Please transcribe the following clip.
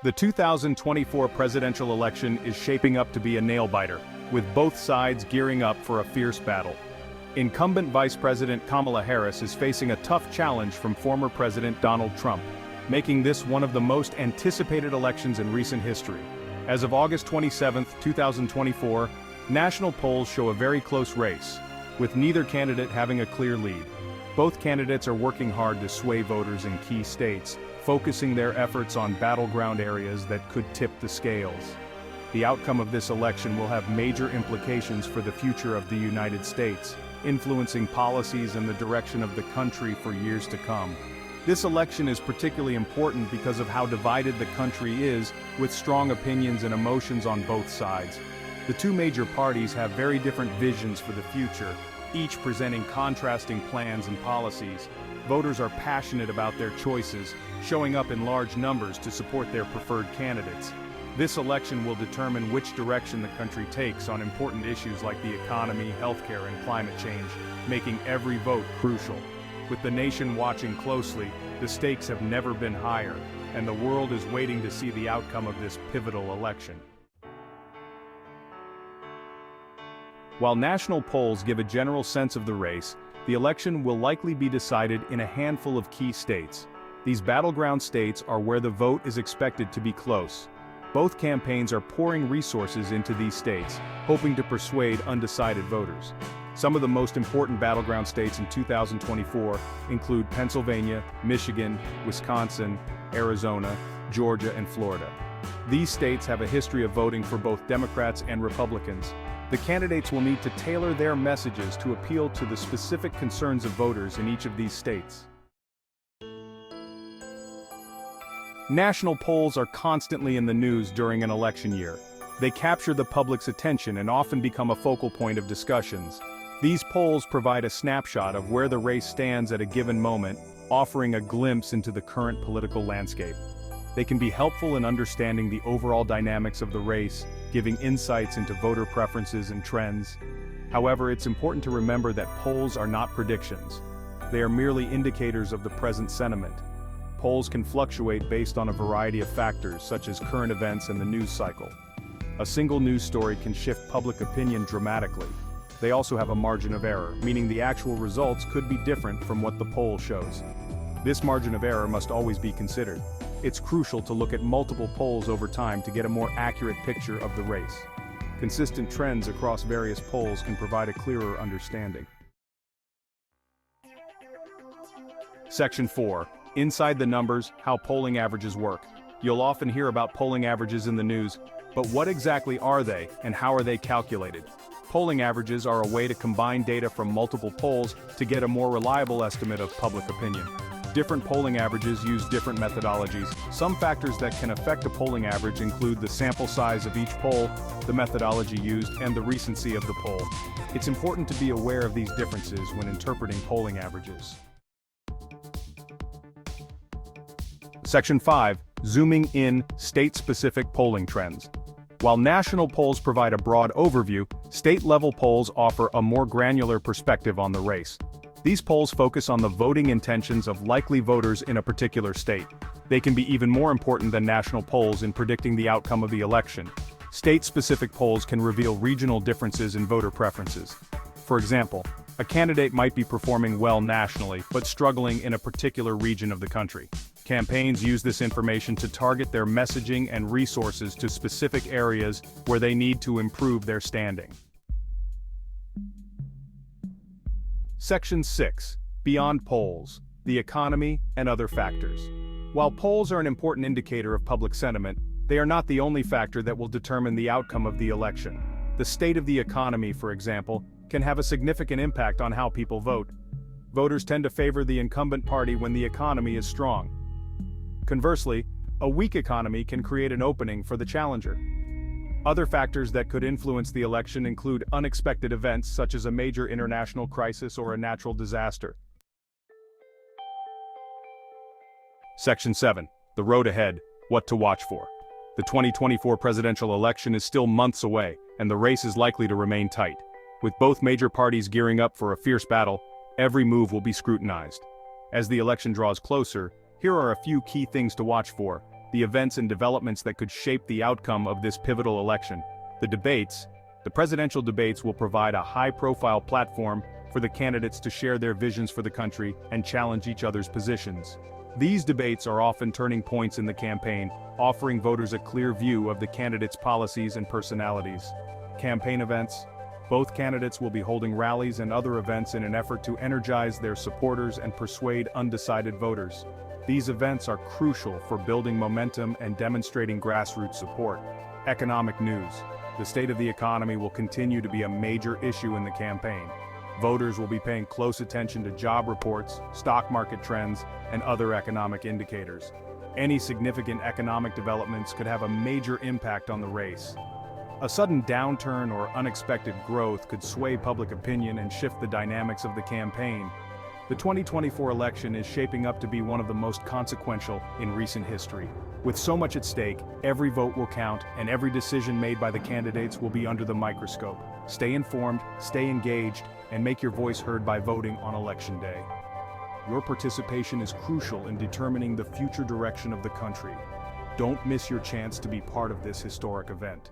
The 2024 presidential election is shaping up to be a nail-biter, with both sides gearing up for a fierce battle. Incumbent Vice President Kamala Harris is facing a tough challenge from former President Donald Trump, making this one of the most anticipated elections in recent history. As of August 27, 2024, national polls show a very close race, with neither candidate having a clear lead. Both candidates are working hard to sway voters in key states, focusing their efforts on battleground areas that could tip the scales. The outcome of this election will have major implications for the future of the United States, influencing policies and the direction of the country for years to come. This election is particularly important because of how divided the country is, with strong opinions and emotions on both sides. The two major parties have very different visions for the future, each presenting contrasting plans and policies. Voters are passionate about their choices, showing up in large numbers to support their preferred candidates. This election will determine which direction the country takes on important issues like the economy, healthcare, and climate change, making every vote crucial. With the nation watching closely, the stakes have never been higher, and the world is waiting to see the outcome of this pivotal election. While national polls give a general sense of the race, the election will likely be decided in a handful of key states. These battleground states are where the vote is expected to be close. Both campaigns are pouring resources into these states, hoping to persuade undecided voters. Some of the most important battleground states in 2024 include Pennsylvania, Michigan, Wisconsin, Arizona, Georgia, and Florida. These states have a history of voting for both Democrats and Republicans. The candidates will need to tailor their messages to appeal to the specific concerns of voters in each of these states. National polls are constantly in the news during an election year. They capture the public's attention and often become a focal point of discussions. These polls provide a snapshot of where the race stands at a given moment, offering a glimpse into the current political landscape. They can be helpful in understanding the overall dynamics of the race, giving insights into voter preferences and trends. However, it's important to remember that polls are not predictions. They are merely indicators of the present sentiment. Polls can fluctuate based on a variety of factors, such as current events and the news cycle. A single news story can shift public opinion dramatically. They also have a margin of error, meaning the actual results could be different from what the poll shows. This margin of error must always be considered. It's crucial to look at multiple polls over time to get a more accurate picture of the race. Consistent trends across various polls can provide a clearer understanding. Section 4. Inside the numbers, how polling averages work. You'll often hear about polling averages in the news, but what exactly are they, and how are they calculated? Polling averages are a way to combine data from multiple polls to get a more reliable estimate of public opinion. Different polling averages use different methodologies. Some factors that can affect a polling average include the sample size of each poll, the methodology used, and the recency of the poll. It's important to be aware of these differences when interpreting polling averages. Section 5. Zooming in, state-specific polling trends. While national polls provide a broad overview, state-level polls offer a more granular perspective on the race. These polls focus on the voting intentions of likely voters in a particular state. They can be even more important than national polls in predicting the outcome of the election. State-specific polls can reveal regional differences in voter preferences. For example, a candidate might be performing well nationally but struggling in a particular region of the country. Campaigns use this information to target their messaging and resources to specific areas where they need to improve their standing. Section 6. Beyond polls, the economy and other factors. While polls are an important indicator of public sentiment, they are not the only factor that will determine the outcome of the election. The state of the economy, for example, can have a significant impact on how people vote. Voters tend to favor the incumbent party when the economy is strong. Conversely, a weak economy can create an opening for the challenger. Other factors that could influence the election include unexpected events such as a major international crisis or a natural disaster. Section 7. The road ahead, what to watch for. The 2024 presidential election is still months away, and the race is likely to remain tight. With both major parties gearing up for a fierce battle, every move will be scrutinized. As the election draws closer, here are a few key things to watch for. the events and developments that could shape the outcome of this pivotal election. The presidential debates will provide a high-profile platform for the candidates to share their visions for the country and challenge each other's positions. These debates are often turning points in the campaign, offering voters a clear view of the candidates' policies and personalities. Campaign events. Both candidates will be holding rallies and other events in an effort to energize their supporters and persuade undecided voters. These events are crucial for building momentum and demonstrating grassroots support. Economic news. The state of the economy will continue to be a major issue in the campaign. Voters will be paying close attention to job reports, stock market trends, and other economic indicators. Any significant economic developments could have a major impact on the race. A sudden downturn or unexpected growth could sway public opinion and shift the dynamics of the campaign. The 2024 election is shaping up to be one of the most consequential in recent history. With so much at stake, every vote will count, and every decision made by the candidates will be under the microscope. Stay informed, stay engaged, and make your voice heard by voting on Election Day. Your participation is crucial in determining the future direction of the country. Don't miss your chance to be part of this historic event.